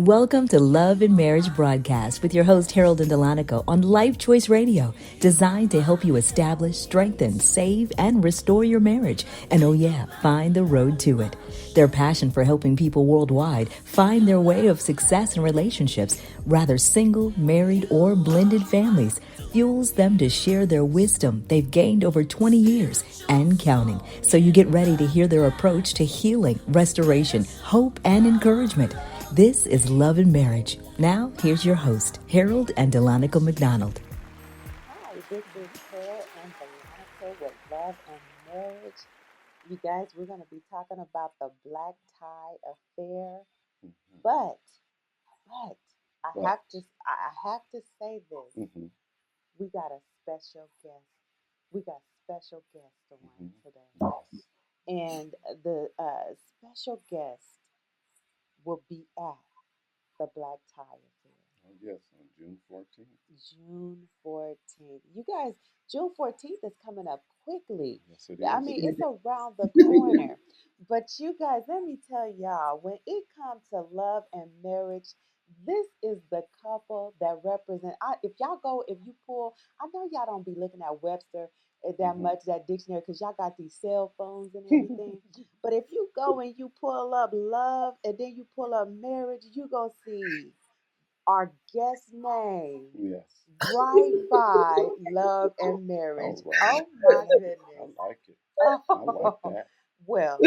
Welcome to Love and Marriage Broadcast with your host, Harold and Dalonika, on Life Choice Radio, designed to help you establish, strengthen, save, and restore your marriage. And oh yeah, find the road to it. Their passion for helping people worldwide find their way of success in relationships, rather single, married, or blended families, fuels them to share their wisdom they've gained over 20 years and counting. So you get ready to hear their approach to healing, restoration, hope, and encouragement. This is Love and Marriage. Now, here's your host, Harold and Dalonika McDonald. Hi, this is Harold and Dalonika with Love and Marriage. You guys, we're going to be talking about the black tie affair. But I have to say this. We got a special guest. We got special guests on today, and the special guest will be at the black tie affair. Oh, yes, on June 14th. June 14th. You guys, June 14th is coming up quickly. Yes, it I is. mean, it's around the corner. But you guys, let me tell y'all, when it comes to love and marriage, this is the couple that represent. If y'all go, if you pull, I know y'all don't be looking at Webster that much, that dictionary, because y'all got these cell phones and everything. But if you go and you pull up love and then you pull up marriage, you going to see our guest name Yes. right by love and marriage. All right. Oh my I goodness. like it. I like Oh, that. well,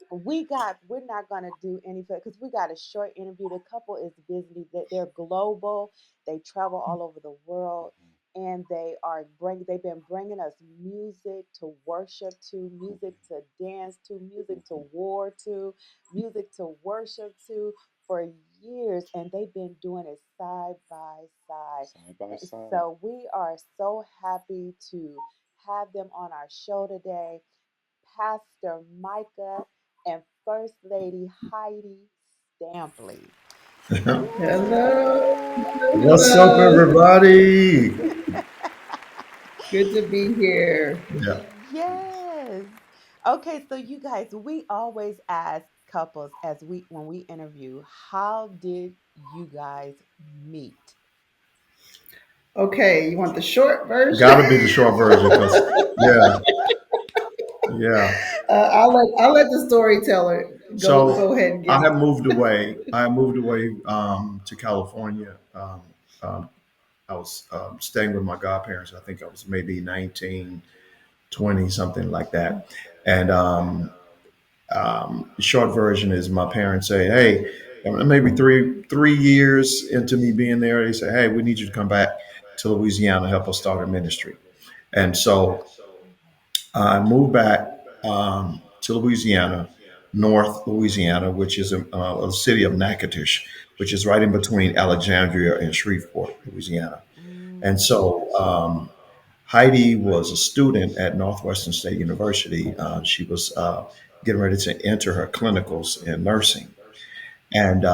we're not gonna do any because we got a short interview. The couple is busy. They're global. They travel all over the world. And they've been bringing us music to worship to, music to dance to, music to war to, music to worship to for years, and they've been doing it side by side. Side by And side. so we are so happy to have them on our show today, Pastor Micah and First Lady Heidi Stampley. Hello. What's up, Hello. everybody? Good to be here. Yeah. Yes. Okay, so you guys, we always ask couples when we interview, how did you guys meet? Okay, you want the short version? Gotta be the short version because, yeah, yeah. I'll let the storyteller go So ahead and I give have it. moved away. I have moved away to California. Um, I was staying with my godparents. I think I was maybe 19, 20, something like that. And the short version is my parents say, "Hey, maybe three years into me being there, they say, hey, we need you to come back to Louisiana, help us start a ministry." And so I moved back to Louisiana, North Louisiana, which is a city of Natchitoches, which is right in between Alexandria and Shreveport, Louisiana. And Mm, so Heidi was a student at Northwestern State University. She was getting ready to enter her clinicals in nursing. And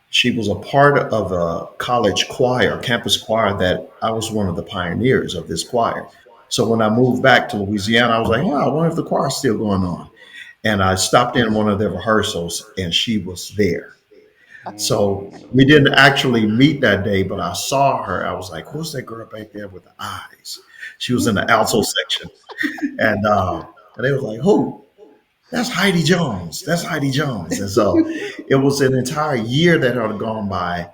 she was a part of a college choir, campus choir, that I was one of the pioneers of this choir. So when I moved back to Louisiana, I was like, oh, I wonder if the choir's still going on. And I stopped in one of their rehearsals and she was there. So we didn't actually meet that day, but I saw her. I was like, who's that girl back there with the eyes? She was in the alto section. And they was like, who? That's Heidi Jones. That's Heidi Jones. And so it was an entire year that had gone by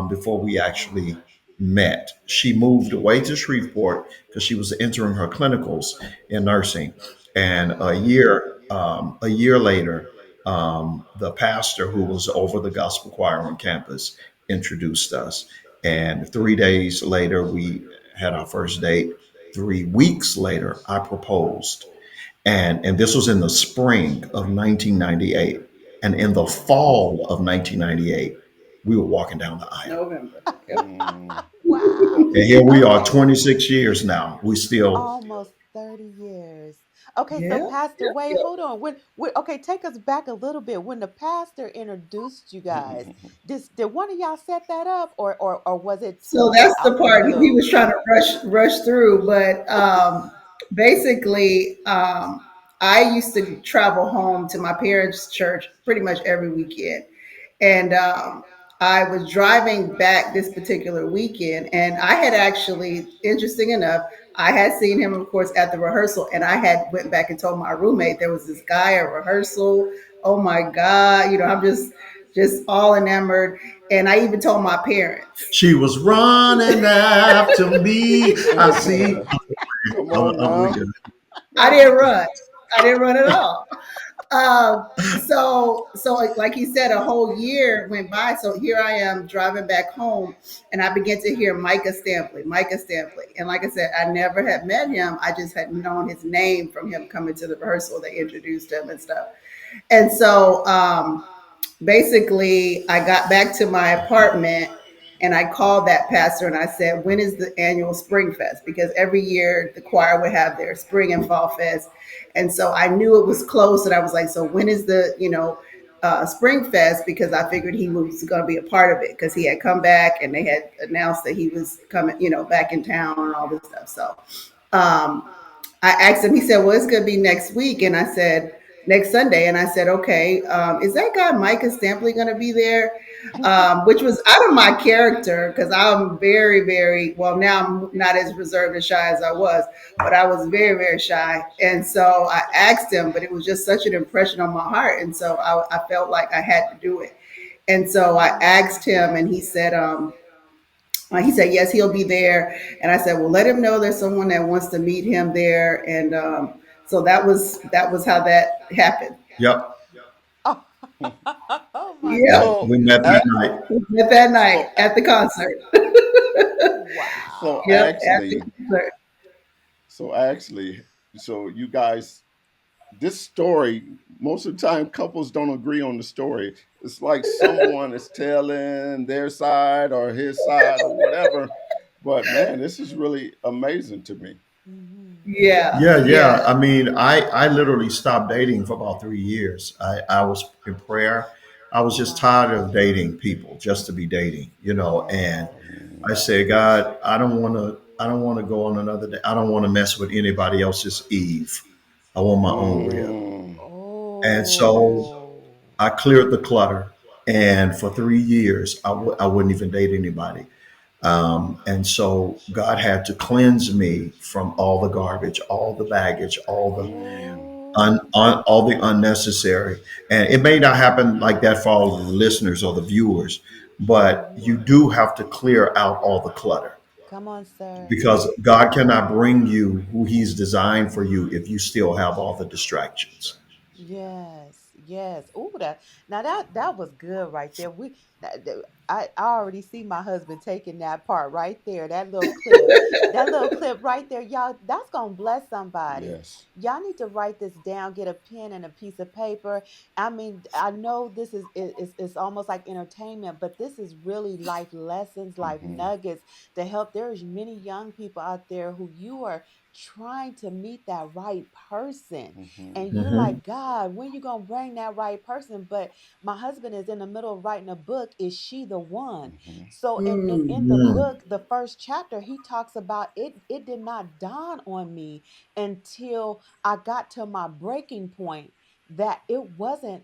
before we actually met. She moved away to Shreveport because she was entering her clinicals in nursing. And a year later, the pastor who was over the gospel choir on campus introduced us. And 3 days later, we had our first date. 3 weeks later, I proposed, and this was in the spring of 1998. And in the fall of 1998, we were walking down the aisle. November. Yep. Mm. wow. And here we are, Okay. 26 years now. We still, Almost 30 years. Okay, so Yep. Pastor, Yep. wait, Yep. hold on. Okay, take us back a little bit. When the pastor introduced you guys, did one of y'all set that up, or was it So just that's the out the part he blue? was trying to rush through, but basically, I used to travel home to my parents' church pretty much every weekend. And I was driving back this particular weekend, and I had actually, interesting enough, I had seen him, of course, at the rehearsal, and I had went back and told my roommate there was this guy at rehearsal. Oh my God, I'm just all enamored, and I even told my parents. She was running after me. I see. Come on I'm now. weekend. I didn't run. I didn't run at all. So like he said, a whole year went by. So here I am driving back home, and I began to hear Micah Stampley. And like I said, I never had met him. I just had known his name from him coming to the rehearsal. They introduced him and stuff. And so basically, I got back to my apartment and I called that pastor and I said, when is the annual Spring Fest? Because every year the choir would have their spring and fall fest. And so I knew it was close. And I was like, so when is the, Spring Fest? Because I figured he was going to be a part of it because he had come back and they had announced that he was coming, back in town and all this stuff. So um, I asked him, he said, well, it's going to be next week. And I said, next Sunday. And I said, okay, is that guy Micah Stampley going to be there? Which was out of my character because I'm very, very, well, now I'm not as reserved and shy as I was, but I was very, very shy. And so I asked him, but it was just such an impression on my heart. And so I felt like I had to do it. And so I asked him, and he said, yes, he'll be there. And I said, well, let him know there's someone that wants to meet him there. And so that was how that happened. Yep. Oh, oh my Yep. Yep. goodness. So, We met that night. Met that night so, at the concert. so Wow. Yep, at the actually, concert. so actually, so you guys, this story, most of the time couples don't agree on the story. It's like someone is telling their side or his side or whatever. But man, this is really amazing to me. Hmm. Yeah, Yeah, yeah. yeah, I mean, I literally stopped dating for about 3 years. I was in prayer. I was just tired of Wow. dating people just to be dating, and Yes. I Mm, said, God, I don't want to go on another day. I don't want to mess with anybody else's Eve. I want my own rib. mm, And so Oh. I cleared the clutter. And for 3 years, I wouldn't even date anybody. And so God had to cleanse me from all the garbage, all the baggage, man. all the unnecessary. And it may not happen like that for all of the listeners or the viewers, but Hmm. you do have to clear out all the clutter Come on, sir. because God cannot bring you who He's designed for you if you still have all the distractions. Yes, yes. Ooh, that was good right there. I already see my husband taking that part right there. That little clip right there, y'all. That's gonna bless somebody. Yes. Y'all need to write this down. Get a pen and a piece of paper. I mean, I know this is almost like entertainment, but this is really life lessons, life Hmm. nuggets to help. There's many young people out there who you are trying to meet that right person Hmm. and you're Hmm. like, God, when you gonna bring that right person? But my husband is in the middle of writing a book. Is she the one? Hmm. So in the mm, book, the first chapter, he talks about it. It did not dawn on me until I got to my breaking point that it wasn't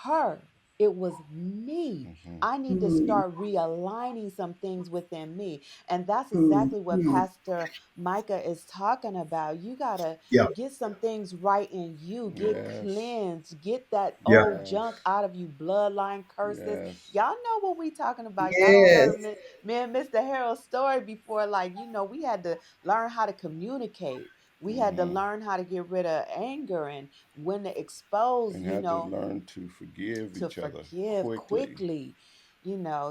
her. It was me. Hmm. I need to mm, start realigning some things within me. And that's mm, exactly what mm. Pastor Micah is talking about. You got to Yeah, get some things right in you, get Yes. cleansed, get that yeah, old Yes. junk out of you, bloodline curses. Yes. Y'all know what we talking about. Y'all don't Yes, heard me and Mr. Harold's story before. Like, we had to learn how to communicate. We had to Hmm. learn how to get rid of anger and when to expose, And had to learn to forgive to each other forgive quickly. quickly.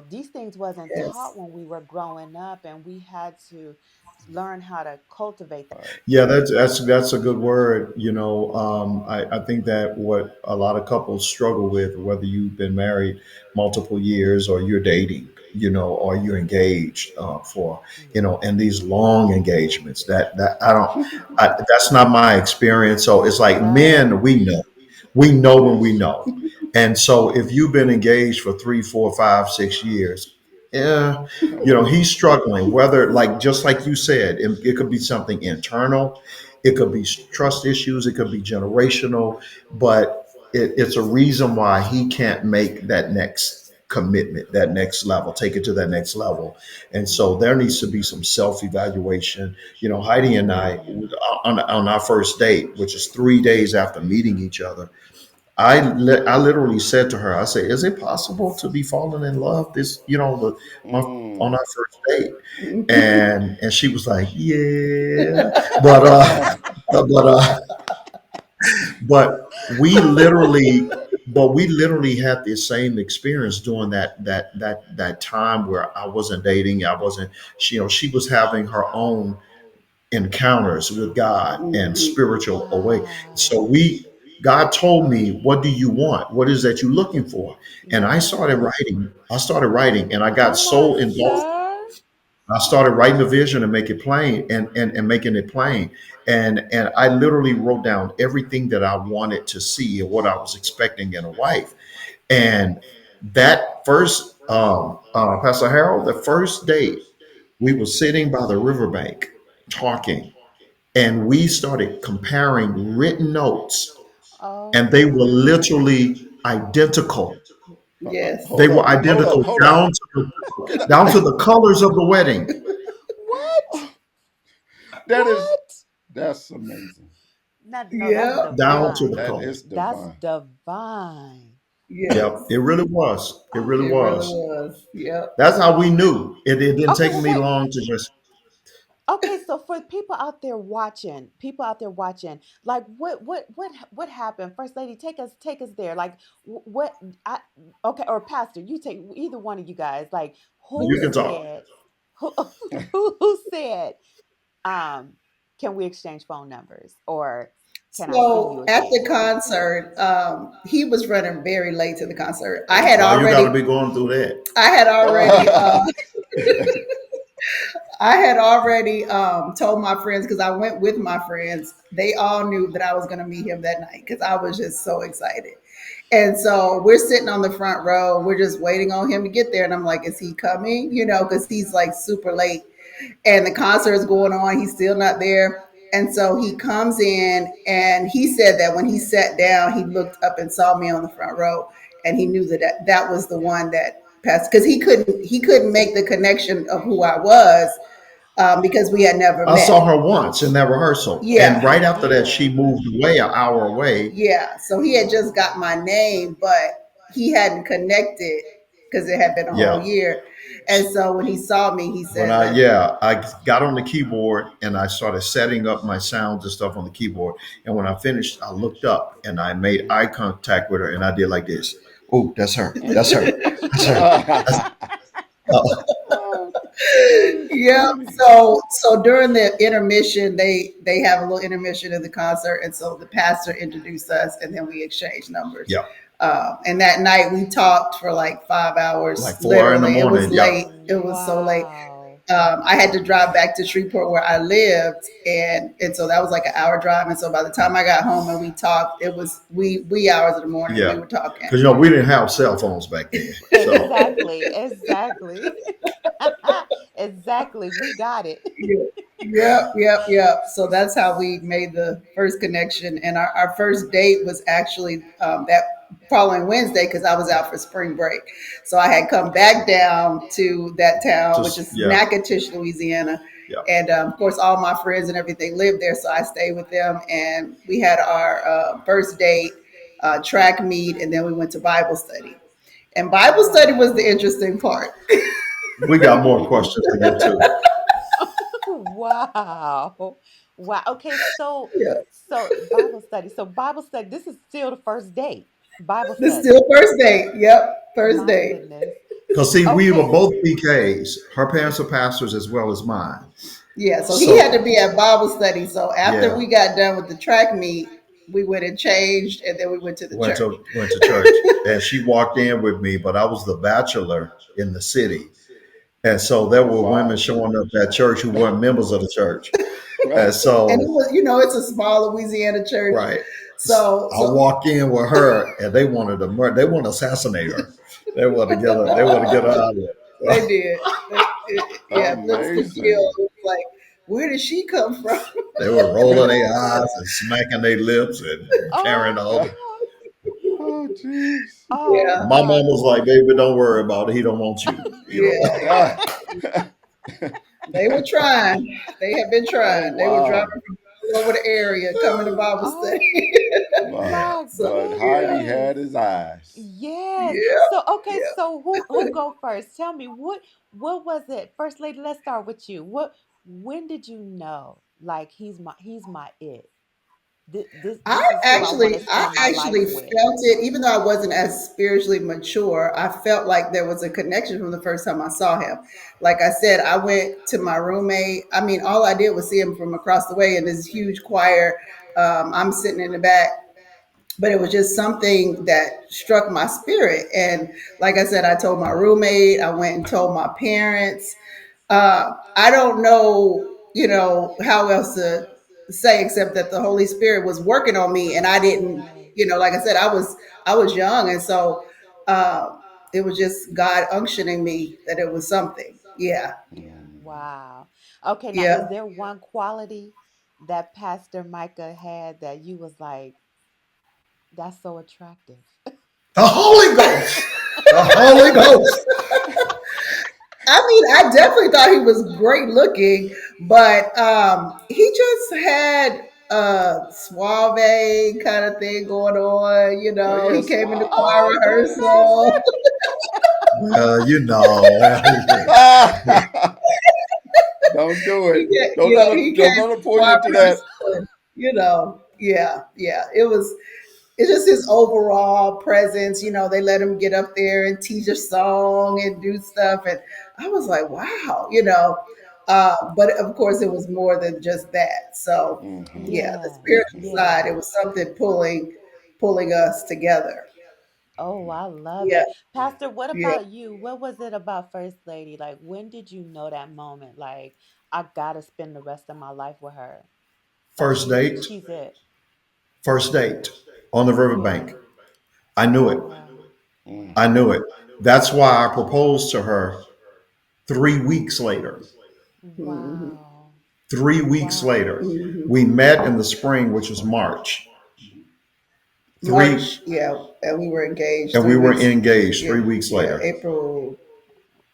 These things wasn't yes, taught when we were growing up, and we had to learn how to cultivate that. Right. yeah. That's a good word. I think that what a lot of couples struggle with, whether you've been married multiple years or you're dating, or you're engaged for, Mhm. and these long engagements that I don't, that's not my experience. So it's like men, Right. we know when we Yes. know, and so if you've been engaged for 3, 4, 5, 6 years, yeah, Come on. he's struggling, whether like just like you said, it could be something internal, it could be trust issues, it could be generational, but it's a reason why he can't make that next commitment, that next level, take it to that next level. And so there needs to be some self evaluation. Heidi and I, on our first date, which is 3 days after meeting each other, I literally said to her, I said, "Is it possible to be falling in love my, on Mm. our first date?" And she was like, "Yeah," but but but we literally had the same experience during that time where I wasn't dating. I wasn't. She was having her own encounters with God and spiritual away. So Wow. God told me, "What do you want? What is that you're looking for?" And I started Yes. writing. I started writing, and I got Come on, so engulfed. sir. I started writing the vision and make it plain and making it plain. And I literally wrote down everything that I wanted to see and what I was expecting in a wife. And that first, Pastor Harold, the first date, we were sitting by the riverbank talking, and we started comparing written notes, Oh and they were my. literally identical. Yes. They Hold were up, hold up, identical hold up. down to the colors of the wedding. What? That is What? that's amazing. No, that's Yeah. Down to divine. the That colors. is That's divine. divine. Yep, it Yes. really was. It really Oh It really was. my. was. Yep. That's how we knew. It didn't Okay, take well, me wait. long to just. Okay, so for people out there watching, like what happened? First lady, take us there. Like what I okay, or pastor, you take either one of you guys. Like who You can talk. said who who said um can we exchange phone numbers or can I see you So at the again? concert, he was running very late to the concert. I had Why you got to already, be going through that? I had already, I had already told my friends because I went with my friends. They all knew that I was going to meet him that night because I was just so excited. And so we're sitting on the front row. We're just waiting on him to get there. And I'm like, is he coming? Because he's like super late and the concert is going on. He's still not there. And so he comes in and he said that when he sat down, he looked up and saw me on the front row and he knew that was the one that passed because he couldn't make the connection of who I was because we had never I met. saw her once in that rehearsal, and Yeah. right You after that, she did. moved away an hour away. Yeah. So he had just got my name, but he hadn't connected because it had been a whole Yeah. year. And so when he saw me, he When said I that. yeah, I got on the keyboard and I started setting up my sounds and stuff on the keyboard. And when I finished, I looked up and I made eye contact with her and I did like this. Oh, that's her. That's her. That's her. That's, uh, Oh, that is Yeah. funny. So during the intermission, they have a little intermission in the concert, and so the pastor introduced us, and then we exchanged numbers. yeah, And that night we talked for like 5 hours. like 4 in the Literally, it was morning. Yeah, late. It was so late. Wow. I had to drive back to Shreveport where I lived, and so that was like an hour drive. And so by the time I got home and we talked, it was wee hours of the morning. We yeah. were talking. Because we didn't have cell phones back then. So Exactly. Exactly. Exactly. We got it. Yeah. Yep. So that's how we made the first connection. And our first date was actually that following Wednesday because I was out for spring break. So I had come back down to that town, which just is yeah, Natchitoches, Louisiana. yeah. And of course, all my friends and everything lived there. So I stayed with them. And we had our first date, track meet, and then we went to Bible study. And Bible study was the Wow. interesting part. We got more questions to get to. Wow. Wow. Okay, Yeah. so Bible study. So Bible study, this is still the first date. Bible The study. still first date. Yep. First My date. goodness. Because see, we were Okay. both PKs. Her parents are pastors as well as mine. Yeah, so he had to So Okay. be at Bible study. So after yeah, we got done with the track meet, we went and changed, and then we went to the church. went to church, and she walked in with me, but I was the bachelor in the city, and so there Oh were women wow. showing up at church who weren't members of the church, and And so it was, it's a small Louisiana church. right, So, I so walk in with her, and they wanted to they want to assassinate her. They want to get her. They want to get her out of they there. did. Yeah, looks to kill. Amazing. It was like, where did she come from? They were rolling their eyes Oh. and smacking their lips and carrying Oh on. God. Oh jeez. Oh Yeah, My my mom was like, "Baby, don't worry about it. He don't want you. You know." yeah. Ah, They were trying. They have been oh trying. They were wow. driving from all over the area, coming to Bible oh study. But my So but yeah, Heidi goodness. had his eyes. Yes. yeah, So okay, yeah. so who go first? Tell me what was it? First lady, let's start with you. What when did you know like he's my it? This is who I want to I spend my life actually with. felt it, even though I wasn't as spiritually mature. I felt like there was a connection from the first time I saw him. Like I said, I went to my roommate. I mean, all I did was see him from across the way in this huge choir. I'm sitting in the back, but it was just something that struck my spirit. And like I said, I told my roommate, I went and told my parents. I don't know, how else to say except that the Holy Spirit was working on me, and I didn't, Yes. like I said, I was young, and so it was just God unctioning me that it was something. Yeah, Mm. Wow. Okay, now is yeah. there one quality that Pastor Micah had that you was like, that's so attractive? The Holy Ghost. The Holy Ghost. I mean, I definitely thought he was great looking, but he just had a suave kind of thing going on. So He yes, came into wow. choir Oh rehearsal. Well, you know. Don't do it. He came Don't let to her pull you choir into that. rehearsal, and, yeah, yeah. It's just his overall presence. They let him get up there and teach a song and do stuff, and I was like, wow. But of course, it was more than just that. So, Hmm. yeah, the yes, spiritual side, it yes. was something pulling us together. Oh, I love Yeah, it. Pastor, what yeah. about you? What was it about First Lady? Like, when did you know that moment? Like, I gotta spend the rest of my life with her. Like, First date. she's it. First date on the Yeah. riverbank. I knew it. Wow. I knew it. That's why I proposed to her 3 weeks later. Hmm. Wow. 3 weeks Wow. later. Hmm. We met in the spring, which was March. Three, March, yeah, and we were engaged and three we were weeks. engaged Yeah, 3 weeks yeah, later. April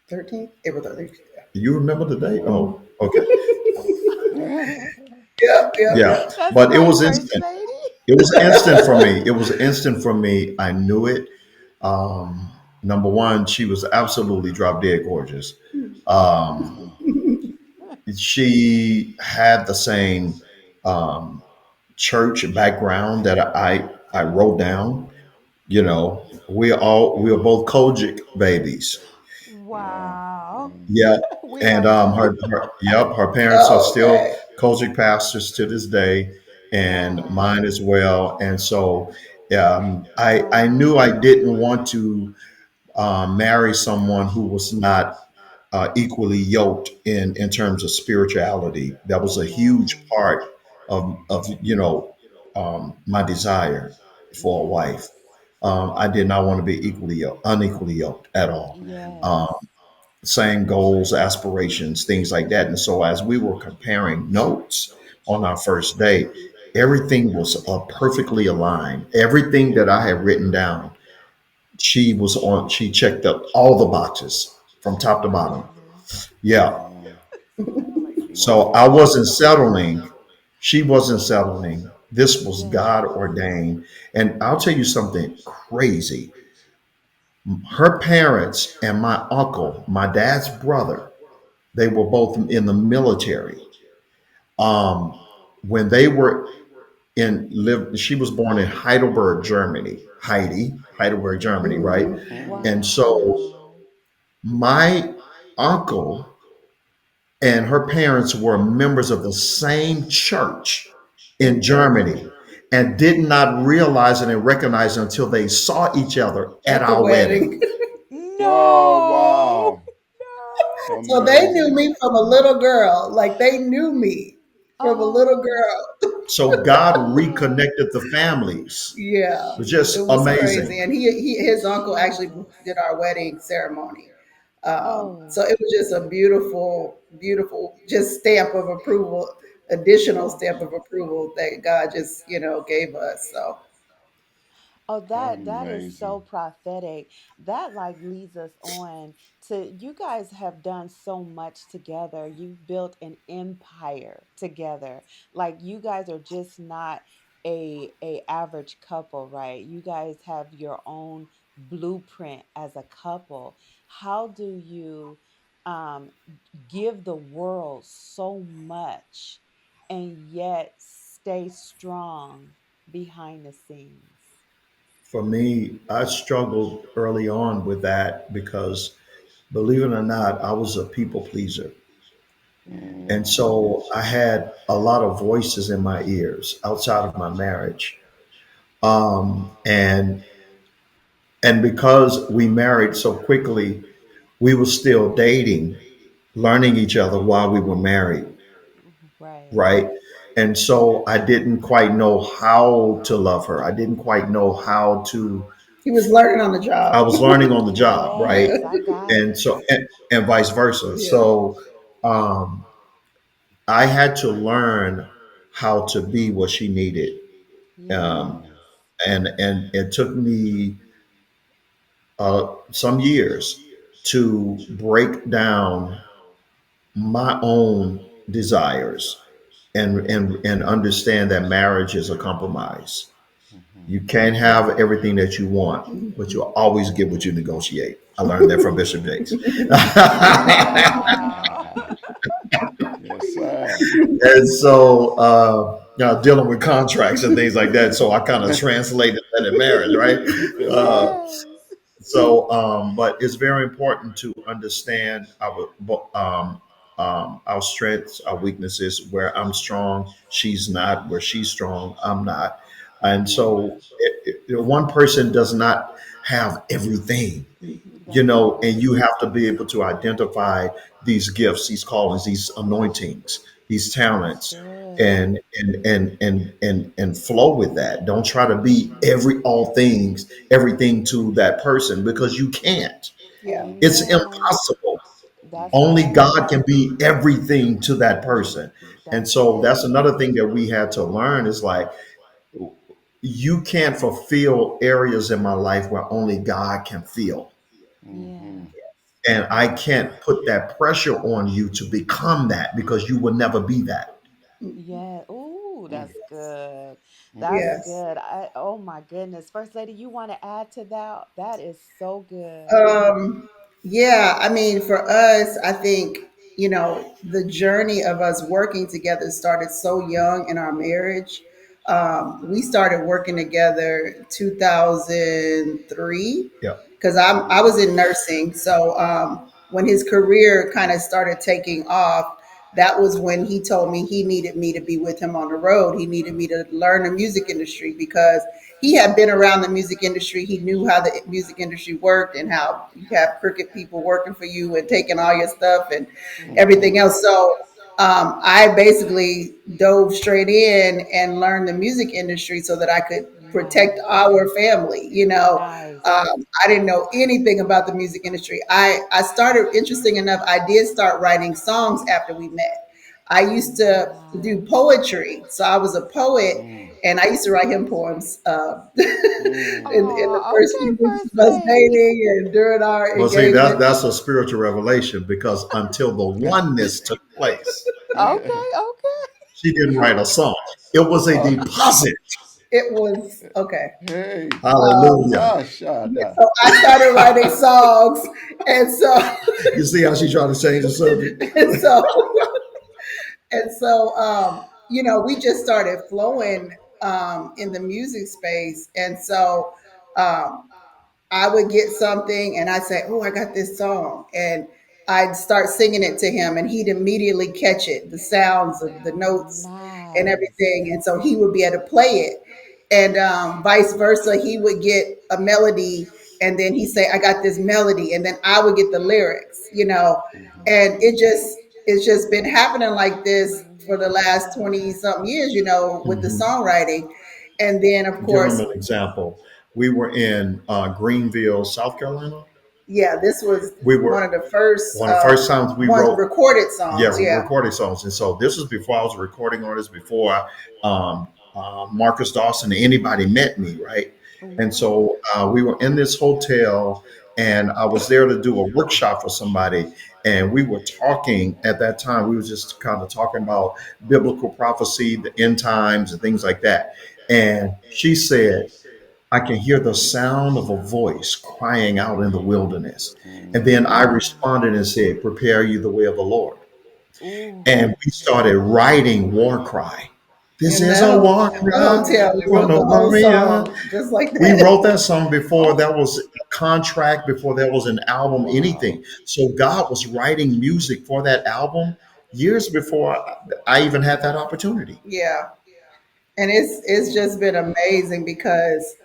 13th, April 13th. You remember the date? Oh, okay. Yep, yep, Yeah. yep. That's But it right, was First instant. Lady. It was instant for me. It was instant for me. I knew it. Number one, she was absolutely drop dead gorgeous. Um, she had the same um, church background that I wrote down. We are both Kojic babies. Wow. Wow. Yeah, We and are too. her parents are still Okay. Kojic pastors to this day, and mine Wow. as well. And so, I knew I Wow. didn't want to marry someone who was not equally yoked in terms of spirituality. That was a huge Amen. part of my desire for a Yes. wife. I did not want to be unequally yoked at all. Yes. Same goals, aspirations, things like that. And so, as we were comparing notes on our first date, everything was perfectly aligned. Everything that I had written down, she checked up all the boxes from Oh top to my bottom. goodness. Yeah. Mm. She So must I have. wasn't settling. She wasn't settling. This was God Yes. ordained. And I'll tell you something crazy. Her parents and my uncle, my dad's brother, they were both in the military. Um, when they were she was born in Heidelberg, Germany. Heidelberg, Germany, right? Hmm. And Mm. so Wow. my uncle and her parents were members of the same church in In Germany Germany and did not realize it and recognize it until they saw each other at at the our wedding. wedding. Oh No. wow. No. So they knew Amazing. me from a little girl. Like they knew me from a little Oh. girl. So God Oh. reconnected the families. Yeah, It was it just was crazy. amazing. And his uncle actually Jesus. did our wedding ceremony. So Oh. it was just a beautiful, beautiful, just stamp of approval, additional Yes. stamp of approval that God just, gave us. So Oh, that is so Amazing. prophetic. That like leads us on to you guys have done so much together. You've built an empire together. Like you guys are just not a average couple, right? You guys have your own blueprint as a couple. How do you um give the world so much and yet stay strong behind the scenes? For me, I struggled early on with that because, believe it or not, I was a people pleaser. Mhm. And so I had a lot of voices in my ears outside of my marriage. And because we married so quickly, we were still dating, learning each other while we were married, Right. right? And so I didn't quite know how to love her. I didn't quite know how to. He was learning on the I job. was learning on the job, right? Yes, I got And it. so and vice versa. Yeah. So um, I had to learn how to be what she needed, um, Yes. and it took me some years to break down my own desires and understand that marriage is a compromise. Hmm. You can't have everything that you want, but Mhm. you'll always get what you negotiate. I learned that from Bishop Jakes. Wow. Yes, sir. And so, dealing with contracts and things like that. So I kind of translated that in marriage, right? Uh, Yes. but it's very important to understand our strengths, our weaknesses. Where I'm strong, she's not. Where she's strong, I'm not. And Hmm. so, one person does not have everything, That's and right. you have to be able to identify these gifts, these callings, these anointings, these That's talents, good. and flow with that. Don't try to be everything to that person, because you can't. Yeah. It's Amen. impossible. That's Only right. God can be everything to that person. And That's so that's it. another thing that we had to learn is like, you can't fulfill areas in my life where only God can feel. Yeah. Hmm. And I can't put that pressure on you to become that, because you will never be that. Mhm. Yeah. Ooh, that's good. That's Hmm. Yes. good. Oh my goodness. First lady, you want to add to that? That is so good. Um, yeah, I mean, for us, I think, the journey of us working together started so young in our marriage. We started working together 2003 Yeah. because I was in nursing. So when his career kind of started taking off, that was when he told me he needed me to be with him on the road. He needed me to learn the music industry because he had been around the music industry. He knew how the music industry worked and how you have crooked people working for you and taking all your stuff and everything Mm-hmm. else. So I basically dove straight in and learned the music industry so that I could protect Nice. our family. Nice. I didn't know anything about the music industry. I started, interesting enough, I did start writing songs after we met. I used to do Nice. poetry. So I was a poet Hmm. and I used to write him poems in the Oh, first okay, few weeks first of us lady. dating and during our Well, see, engagement. that's a spiritual revelation, because until the oneness took place, Okay, okay. she didn't write a song. It was a Oh, deposit. It was okay. hey, Hallelujah. Shada. So I started writing songs, and so You see how she tried to change the subject? and so we just started flowing in the music space, and so um, I would get something and I'd say, "Oh, I got this song." And I'd start singing it to him and he'd immediately catch it, the sounds of the notes and Nice. everything. And so he would be able to play it. And vice versa, he would get a melody and then he'd say, "I got this melody." And then I would get the lyrics. Hmm. And it's just been happening like this for the last 20 something years, with the Hmm. songwriting. And then, of Give them course, an example. We were in Greenville, South Carolina. yeah, this was We one were of the first one of the first times we ones wrote, recorded yeah, songs. Yeah. recording songs. And so this was before I was a recording artist, before Marcus Dawson, anybody met me, right? And What? so we were in this hotel, and I was there to do a workshop for somebody. And we were talking at that time, we were just kind of talking about biblical prophecy, the end times, and things like that. And she said, I can hear the sound of a voice crying out in the wilderness. And then I Mm-hmm. Wow. responded and said, prepare you the way of the Lord. Ooh. And we started writing War Cry. This In is that a war cry hotel, we from wrote the the whole warrior. song just like We that. wrote that song before Oh. that was a contract, before there was an album, Wow. anything. So God was writing music for that album years before I even had that opportunity. Yeah. And it's Mm. just been amazing because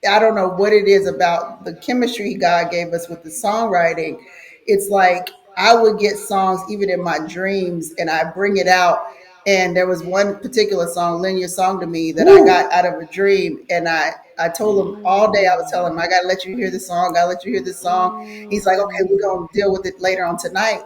I don't know what it is about the chemistry God gave us with the songwriting. It's like I would get songs even in my dreams and I bring it out. And there was one particular song, Lend Your Song to Me, that I Woo! got out of a dream. And I told him all day, I was telling him, I got to let you hear this song. Got to let you hear this song. He's like, okay, we're going to deal with it later on tonight.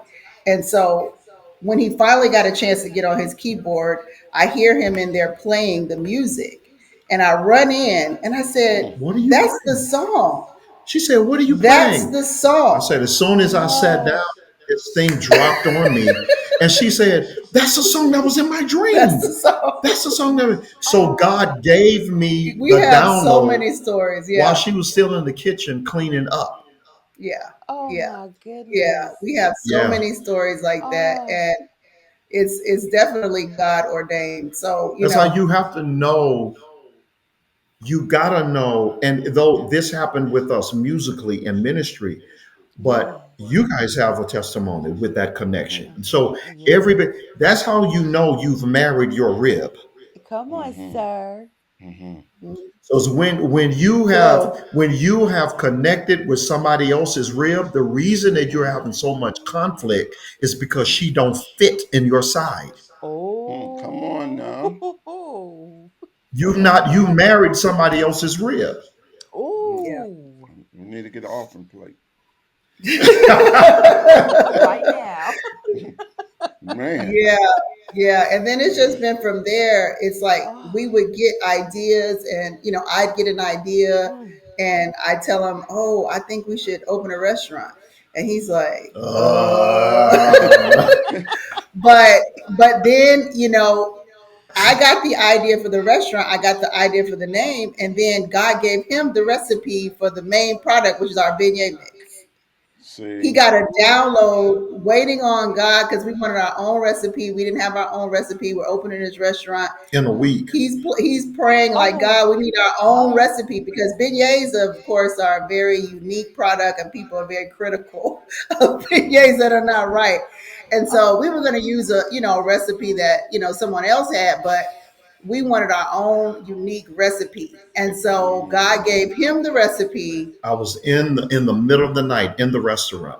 And so when he finally got a chance to get on his keyboard, I hear him in there playing the music. And I run in and I said, Mm. What are you that's the playing? song. She said, what are you That's playing? the I song. said, as soon as I sat down, What? this thing dropped on me. And she said, that's the song that was in my That's the dream. song. That's the song that. So Oh. God gave me We the have so download many stories. while Yeah. she was still in the kitchen cleaning up. Yeah. Oh Yeah. my Yeah. goodness. We have so Yeah. many stories like that. Oh. And it's definitely God ordained. So, That's how you have to know. You gotta know. And though this happened with us musically in ministry, but Yes. you guys have a testimony with that connection. Mm-hmm. And so Yes. everybody, that's how you know you've married your rib. Come on, Mm-hmm. sir. Mm-hmm. So it's flow. when you have connected with somebody else's rib, the reason that you're having so much conflict is because she don't fit in your side. Mm. Come on now. Oh. You married somebody else's rib. Mm. Yeah. Oh. We need to get an offering plate. Right now. Man. Yeah, yeah. And then it's just been from there. It's like Oh. we would get ideas, and I'd get an idea, Mm. and I tell him, "Oh, I think we should open a restaurant," and he's like, Uh, but then I got the idea for the restaurant. I got the idea for the name, and then God gave him the recipe for the main product, which is our beignet mix. He See. got a Ooh. download waiting on God because we wanted our own recipe. We didn't have our own recipe. We're opening this restaurant. in a week. He's praying like, Oh. God, we need our own recipe because beignets, of course, are a very unique product and people are very critical of beignets that are not right. And so we were going to use a recipe that someone else had, but we wanted our own unique recipe. And so God Mm. gave him the recipe, I was in the middle of the night in the restaurant.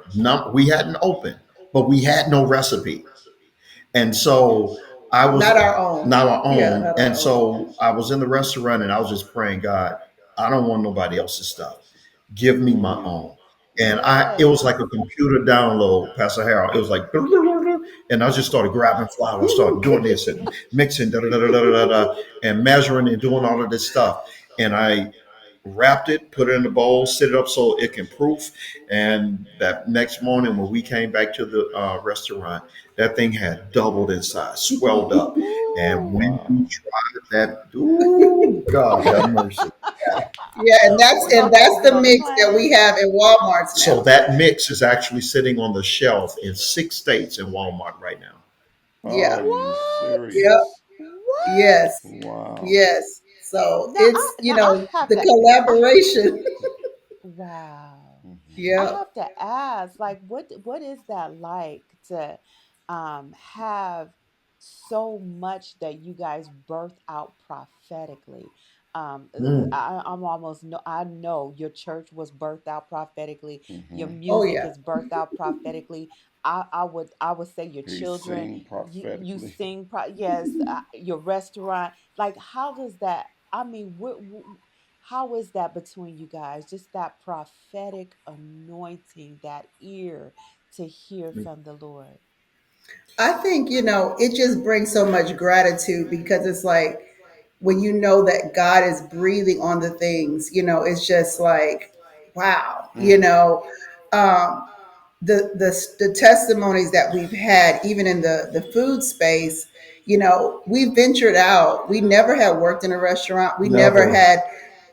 We hadn't opened, but we had no recipe. And so I was not our own. not our Yeah, own. not And our own. so I was in the restaurant and I was just praying, God, I don't want nobody else's stuff. Give me my Mm. own. And it Yes. was like a computer download, Pastor Harold. It was like, and I just started grabbing flour, started doing this and mixing, and measuring and doing all of this stuff. And I wrapped it, put it in the bowl, set it up so it can proof. And that next morning, when we came back to the restaurant, that thing had doubled in size, swelled up. And when Ooh. we Wow. tried that, ooh, God have mercy. Yeah, and that's We're and gonna that's we're the gonna mix that claim we it. have in Walmart's So now. that mix is actually sitting on the shelf in 6 states in Walmart right now. Are Yeah. you What? Yep. serious? What? Yes. Wow. Yes. So Now I it's now I have the to I collaboration. wow. Mm-hmm. I Yeah. have to ask, like, what is that like to have so much that you guys birth out prophetically? Mm. I'm almost no, I know your church was birthed out prophetically. Your Mm-hmm. Oh music yeah. is birthed out prophetically. I would say your He children, sing you prophetically. sing, yes, your restaurant. Like, how does that? I mean, how is that between you guys? Just that prophetic anointing, that ear to hear from the Lord. I think, it just brings so much gratitude because it's like when you know that God is breathing on the things, it's just like, wow, Mm. um, the testimonies that we've had, even in the food space, we ventured out. We never had worked in a restaurant. We never Never had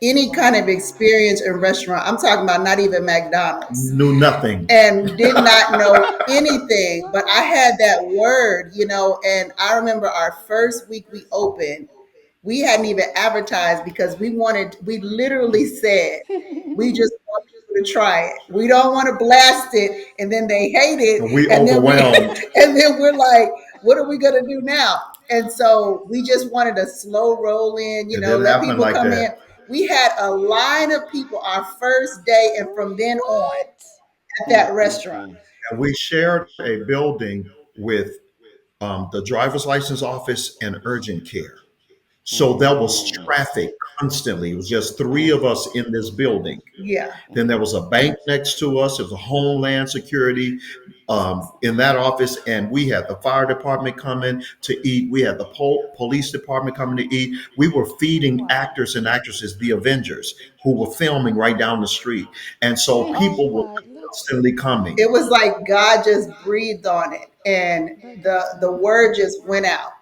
any kind of Wow. experience in restaurant. I'm talking about not even McDonald's, knew nothing. and did not know anything. But I had that word, and I remember our first week we opened, we hadn't even advertised because we literally said, we just want you to try it. We don't want to blast it and then they hate it. And we And then overwhelmed. and then we're like, what are we going to do now? And so we just wanted a slow roll in, It didn't let happen people like come in. that. We had a line of people our first day. And from then on What? at Mm, that mm, restaurant. mm, And we shared a building with the driver's license office and urgent care. So there was mm, traffic constantly. It was just three mm, of us in this building. Yeah. Then there was a bank next to us. There was a Homeland Security in that office, and we had the fire department coming to eat. We had the police department coming to eat. We were feeding Wow. actors and actresses, the Avengers, who were filming right down the street, and so Oh people were my, look, constantly coming. It was like God just breathed on it, and look at the God. word just went out.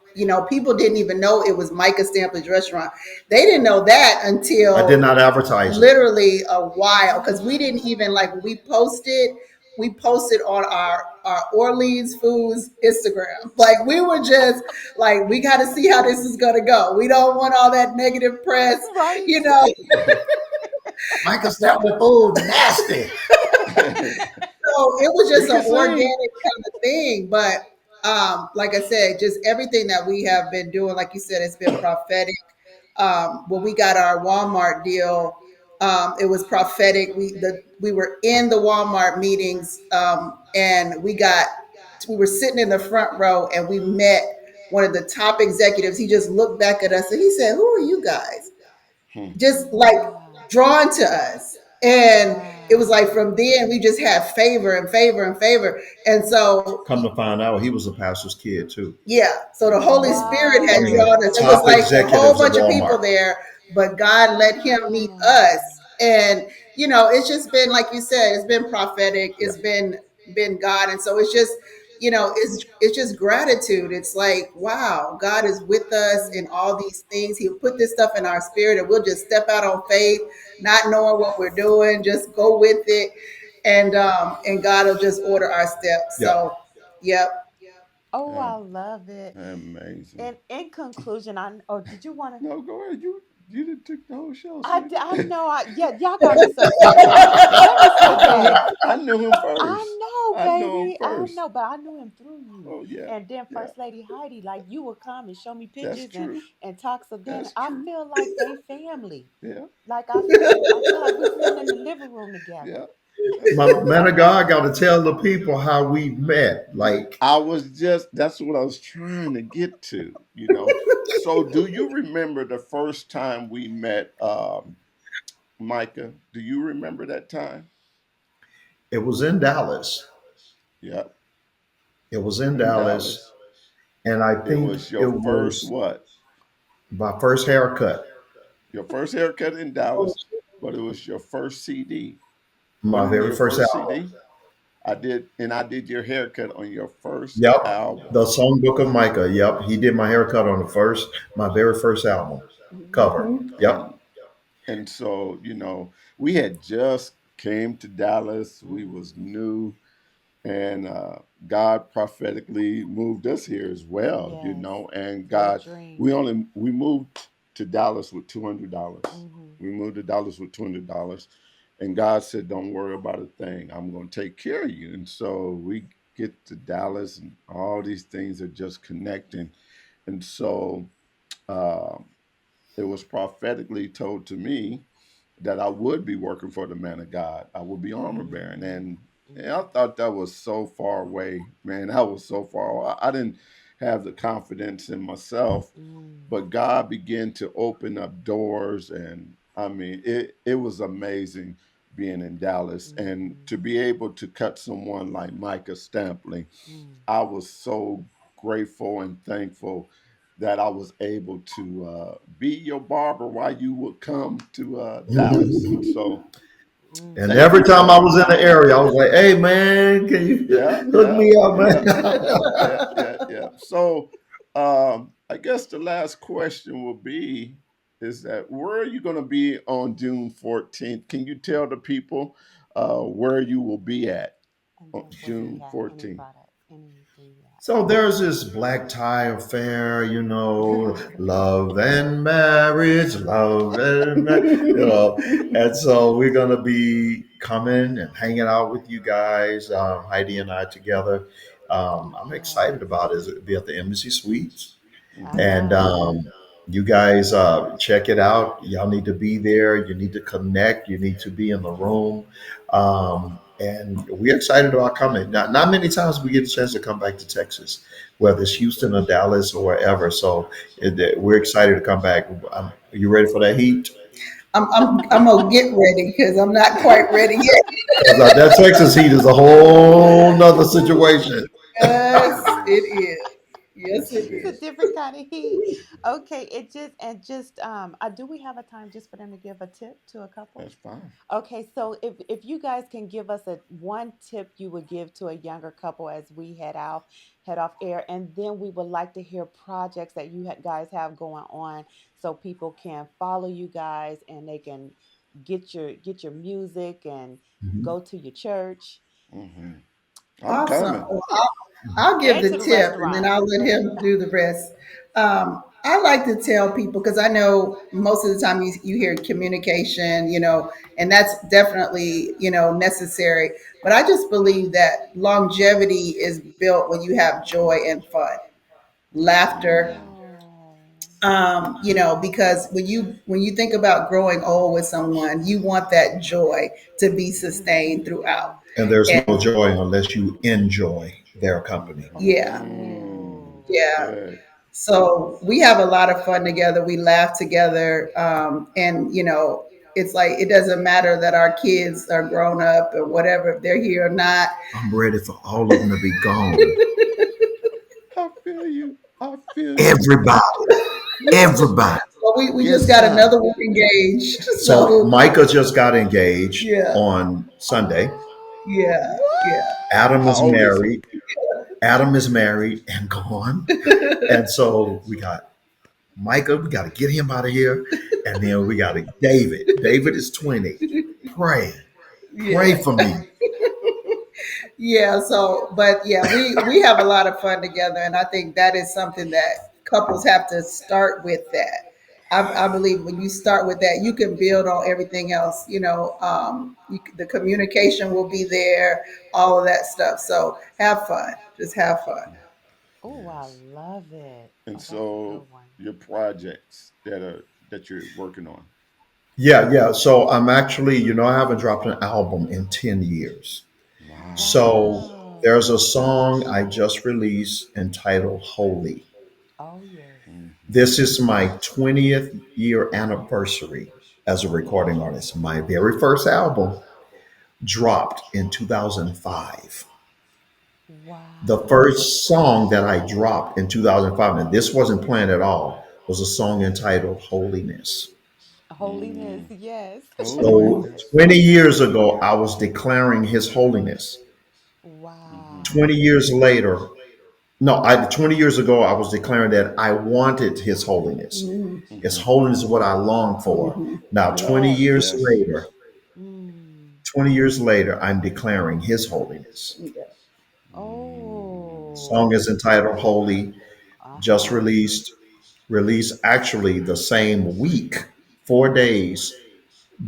People didn't even know it was Micah Stampleys restaurant. They didn't know that I did until not advertise it. literally a while, because we didn't even, like, when Wow. we posted on our Orleans Foods Instagram. Like, we were just like, we got to see how this is gonna go. We don't want all that negative press, Right. you know. Micah Stampley food nasty. mm. So it was You just an can sing. organic kind of thing. But like I said, just everything that we have been doing, like you said, it's been prophetic. When we got our Walmart deal, it was prophetic. We were in the Walmart meetings, and we were sitting in the front row, and we met one of the top executives. He just looked back at us and he said, "Who are you guys?" Hmm. Just like Wow. drawn to us. And it was Wow. like from then we just had favor and favor and favor. And so, Come to find out, he was a pastor's kid too. yeah, so the Holy Spirit had One of the drawn us. It was top Wow. like a whole executives at bunch of people Walmart. there, but God let him meet us. Wow. And it's just been, like you said, it's been prophetic. Yeah, It's been God. And so it's just, it's just gratitude. It's like, wow, God is with us in all these things. He'll put this stuff in our spirit, and we'll just step out on faith, not knowing what we're doing, just go with it. And God will just order our steps. yeah. So, yep. Oh, I Um, love it. amazing. And in conclusion, oh, did you want to? No, go ahead. You did took the whole show, sis. I know. Yeah, y'all got me so excited. Let me say, okay. I knew him I first. know, I knew him baby. I first. know, but I knew him through you. Oh yeah, And then yeah. First Lady Heidi, like you would come and show me That's pictures true. and talk. So then That's I true. feel like they family. Yeah, Like I feel like we sitting in the living room together. yeah. That's My true. man of God got to tell the people how we met. Like, I was just that's what I was trying to get to, you know. So do you remember the first time we met Micah? Do you remember that time? it was in Dallas. Yeah, It was in in Dallas. Dallas. And I It think was it your first was what? my first haircut, Your first haircut in Dallas, but it was your first CD. my Wasn't it very your first first album. CD? I did your haircut on your first Yep. album. The Songbook of Micah. Yep. He did my haircut on my very first album cover. Mhm. Yep. And so, you know, we had just came to Dallas. We was new, and God prophetically moved us here as well, you Yes, know. And what a God, dream. we moved to Dallas with $200. Hmm. We moved to Dallas with $200, and God said, "Don't worry about a thing. I'm going to take care of you." And so we get to Dallas, and all these things are just connecting, and so. Um, it was prophetically told to me that I would be working for the man of God. I would be armor bearing. Hmm. And I thought that was so far away, man. That was so far away. I didn't have the confidence in myself, Mm. but God began to open up doors. And I mean, it was amazing being in Dallas and Hmm. to be able to cut someone like Micah Stampley. Mm. I was so grateful and thankful that I was able to be your barber while you would come to Dallas. And Mhm. so And Mm. thank every you time for I that. was in the area, I was like, "Hey, man, can Yeah, you hook yeah, me up, yeah, man?" yeah. So I guess the last question will be is that where are you going to be on June 14th? Can you tell the people where you will be at And on then where you June have any 14th? product, anything you So there's this black tie affair, love and marriage, and so we're gonna be coming and hanging out with you guys, Heidi and I together. I'm excited Yes, about it. It'll be at the Embassy Suites. I Hmm. And know. you guys check it out. Y'all need to be there. You need to connect. You need to be in the room. And we're excited about coming. Not many times we get a chance to come back to Texas, whether it's Houston or Dallas or wherever. So we're excited to come back. Are you ready for that heat? I'm gonna get ready because I'm not quite ready yet. Because that Texas heat is a whole nother situation. Yes, It it is. is. Yes, Yes, it it It's a is. is. different kind of heat. Okay, it just and just do we have a time just for them to give a tip to a couple? That's fine. Okay, so if you guys can give us a one tip you would give to a younger couple as we head off air, and then we would like to hear projects that you guys have going on, so people can follow you guys and they can get your music and Mhm. go to your church Hmm. I'm Awesome. coming. Well, I'll give and to the the tip and then restaurant. I'll let him do the rest. I like to tell people because I know most of the time you hear communication, and that's definitely, necessary. But I just believe that longevity is built when you have joy and fun, laughter. Mm. Oh. Because when you think about growing old with someone, you want that joy to be sustained Mm-hmm. throughout. And there's And no joy unless you enjoy their company. yeah, Mm. Oh. yeah. Good. So we have a lot of fun together. We laugh together. And, it's like it doesn't matter that our kids are grown up or whatever, if they're here or not. I'm ready for all of them to be gone. I feel you. I feel you. Everybody, everybody. Well, we just Yes, got sir. another one engaged. So So, Micah just got engaged yeah, on Sunday. Oh, yeah, yeah. what? Adam How is old is he? married. Adam is married and gone. And so we got Micah, we got to get him out of here. And then we got David. David is 20. Pray. Pray Yeah. for me. Yeah, so but yeah, we have a lot of fun together, and I think that is something that couples have to start with. That I believe when you start with that, you can build on everything else. The communication will be there, all of that stuff. So have fun, just have fun. Oh, I love it. And Oh, that's a good so one. your projects that you're working on. Yeah, yeah. So I'm actually, I haven't dropped an album in 10 years. Wow. So Wow. there's a song I just released entitled Holy. Oh, yes. Hmm. This is my 20th year anniversary as a recording artist. My very first album dropped in 2005. The Wow. first song that I dropped in 2005, and this wasn't planned at all, was a song entitled Holiness. Holiness, Mm. yes. So Holiness. 20 years ago, I was declaring his holiness. Hmm. 20 Wow. years later, no, 20 years ago, I was declaring that I wanted his holiness. Mm-hmm. His Hmm. holiness is what I long for. Mm-hmm. Now, Yes. Yes. 20 years later, I'm declaring his holiness. Yeah. Mm. Song is Oh. entitled Holy, just Uh-huh. released actually the same week, 4 days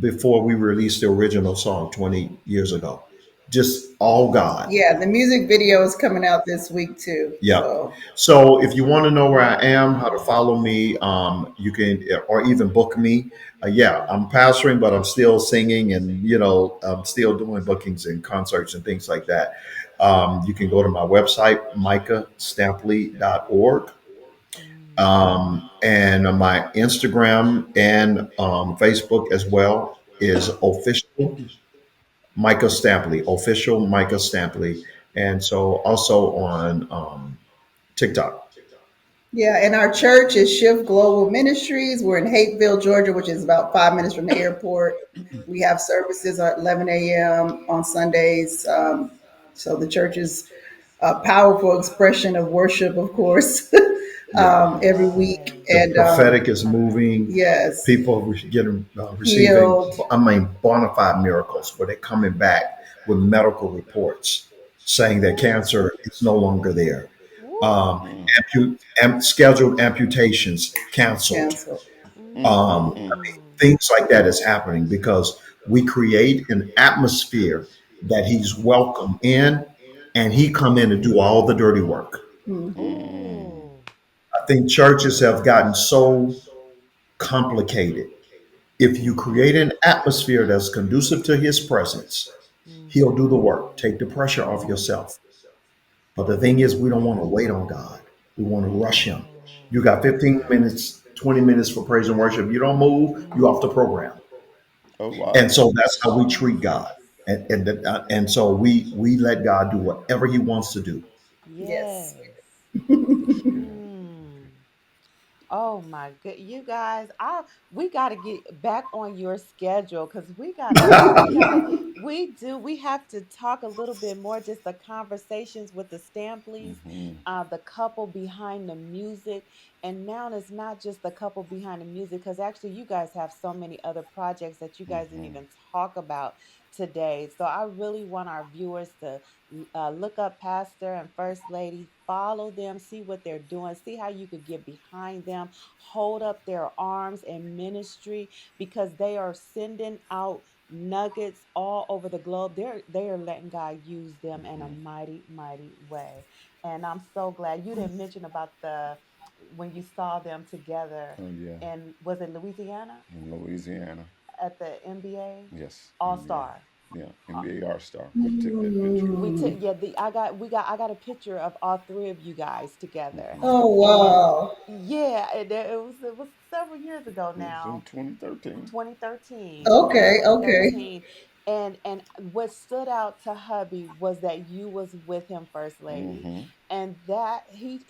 before we released the original song 20 years ago. Just all God. Yeah, the music video is Wow. coming out this week too. Yeah. So So if you want to know where I am, how to Wow. follow me, you can, or even book me. Yeah, I'm pastoring, but I'm still singing and, I'm still doing bookings and concerts and things like that. You can go to my website, micahstampley.org. Mm. And my Instagram and Facebook as well is official Micah Stampley, official Micah Stampley. And so also on TikTok. Yeah, and our church is Shift Global Ministries. We're in Hateville, Georgia, which is about 5 minutes from the airport. We have services at 11 a.m. on Sundays. So the church is a powerful expression of worship, of course, Yeah. every week. Yes. The And prophetic is moving. yes, People are getting receiving, healed. I mean, bona fide miracles where they're coming back with medical reports saying that Woo. cancer is no longer there. Woo. Um, Mm, scheduled amputations canceled. Canceled. mm, Mm. Things like that is happening because we create an atmosphere that he's welcome in, and he come in and do all the dirty work. mm, Ooh. I think churches have gotten so complicated. If you create an atmosphere that's conducive to his presence, he'll do the work. Take the pressure off yourself. But the thing is, we don't want to wait on God. We want to rush him. Oh. You got 15 minutes, 20 minutes for praise and worship. You don't move, you off the program. oh And wow. so that's how we treat God. And so we let God do whatever he wants to do. Yes. Yes. That's good. Mm. Oh my good, you guys, I we got to get back on your schedule because we have to talk a little bit more, just the conversations with the Stampleys, Hmm. the couple behind the music. And now it's not just the couple behind the music, because actually you guys have so many other projects that you guys didn't Hmm. even talk about today. So I really want our viewers to look up Pastor and First Lady, follow them, see what they're doing, see how you could get behind them, hold up their arms in ministry, because they are sending out nuggets all over the globe. They are letting God use them in a Hmm. mighty, mighty way. And I'm so glad you didn't mention about the when you saw them together, Oh yeah. and was it Louisiana In Louisiana. at the NBA Yes. All Star? NBA. Yeah. NBA All Star. We took that picture. We took, Mm. yeah, the I got a picture of all three of you guys together. Hmm. Oh, And wow. yeah, it was several years ago It was in now. 2013. 2013. It was Okay, okay. 2013. And what stood out to hubby was that you was with him, First Lady. Hmm. And that he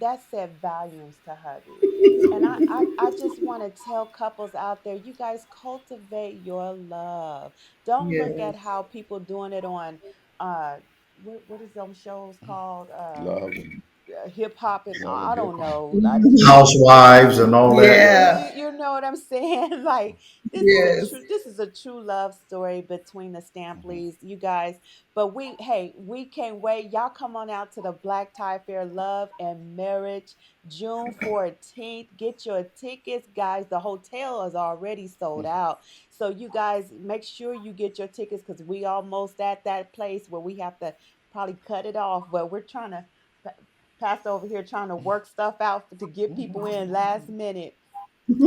that said volumes to hubby. And I just want to tell couples out there, you guys cultivate your love. Don't look Yes. at how people doing it on uh what is them shows called, Love and hip hop, and Love and I Hip don't Hop. know. Housewives and all that. Yeah. You know what I'm saying? Like, Yes. this is a true love story between the Hmm. Stampleys, you guys. But we can't wait. Y'all come on out to the Black Tie Fair Love and Marriage, June 14th. Get your tickets, guys. The hotel is already sold out. So you guys make sure you get your tickets, because we almost at that place where we have to probably cut it off. But we're trying to Pastor over here trying to work stuff out to get people in last minute.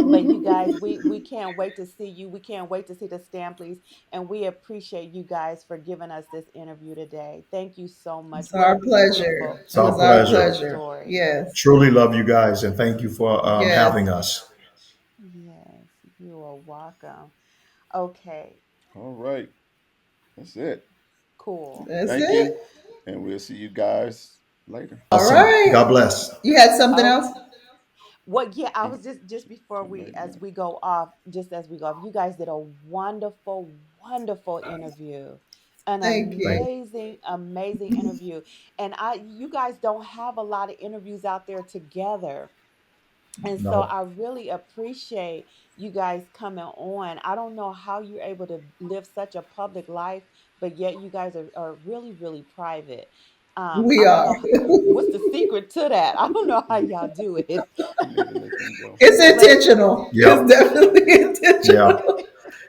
But you guys, we can't wait to see you. We can't wait to see the Stampleys, and we appreciate you guys for giving us this interview today. Thank you so much. It's What a our pleasure. beautiful, It's It our was our beautiful pleasure. pleasure. story. Yes. Truly love you guys and thank you for Yes. having us. Yes, you are welcome. Okay, All right. That's it. cool. That's Thank it. you. And we'll see you guys later. All Awesome. right. God bless. You had something else? Okay. Well, yeah, I Mm, was just before something like as that. we go off, just as we go off, you guys did a wonderful, wonderful interview. An Thank Thank you. amazing, amazing interview. And you guys don't have a lot of interviews out there together. And you. so No, I really appreciate you guys coming on. I don't know how you're able to live such a public life, but yet you guys are really, really private. We I don't are. know what's the secret to that. I don't know how y'all do it. You never let them go. It's But intentional. yeah, It's definitely yeah. intentional.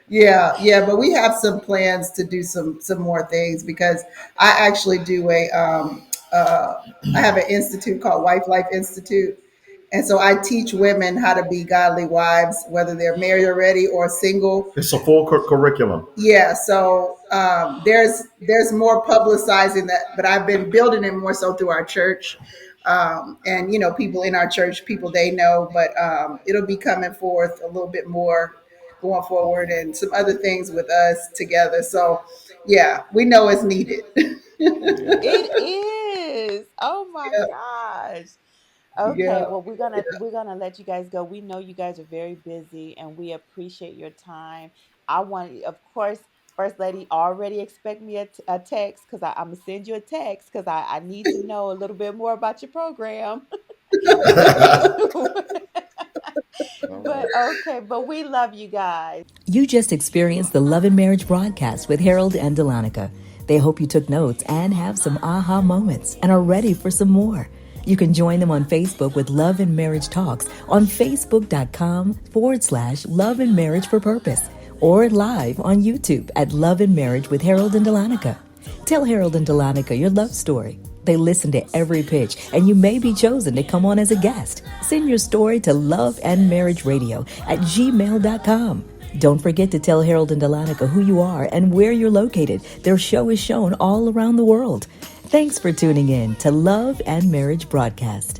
Yeah, yeah, but we have some plans to do some more things because I actually do I have an institute called Wife Life Institute, and so I teach women how to be godly wives, whether they're married already or single. It's a full curriculum. Yeah, so there's more publicizing that, but I've been building it more so through our church, and people in our church, people they know, but it'll be coming forth a little bit more going forward, and some other things with us together. So yeah, we know it's needed. Yeah. it is. Oh my gosh. Okay, Yeah. well we're gonna let you guys go. We know you guys are very busy and we appreciate your time. I want, of course, First Lady already expect me a text because I'm gonna send you a text because I need to know a little bit more about your program. All But right. okay, but we love you guys. You just experienced the Love and Marriage broadcast with Harold and Dalonika. They hope you took notes and have some aha moments and are ready for some more. You can join them on Facebook with Love and Marriage Talks on Facebook.com/Love and Marriage for Purpose or live on YouTube at Love and Marriage with Harold and Dalonika. Tell Harold and Dalonika your love story. They listen to every pitch, and you may be chosen to come on as a guest. Send your story to loveandmarriageradio@gmail.com. Don't forget to tell Harold and Dalonika who you are and where you're located. Their show is shown all around the world. Thanks for tuning in to Love and Marriage Broadcast.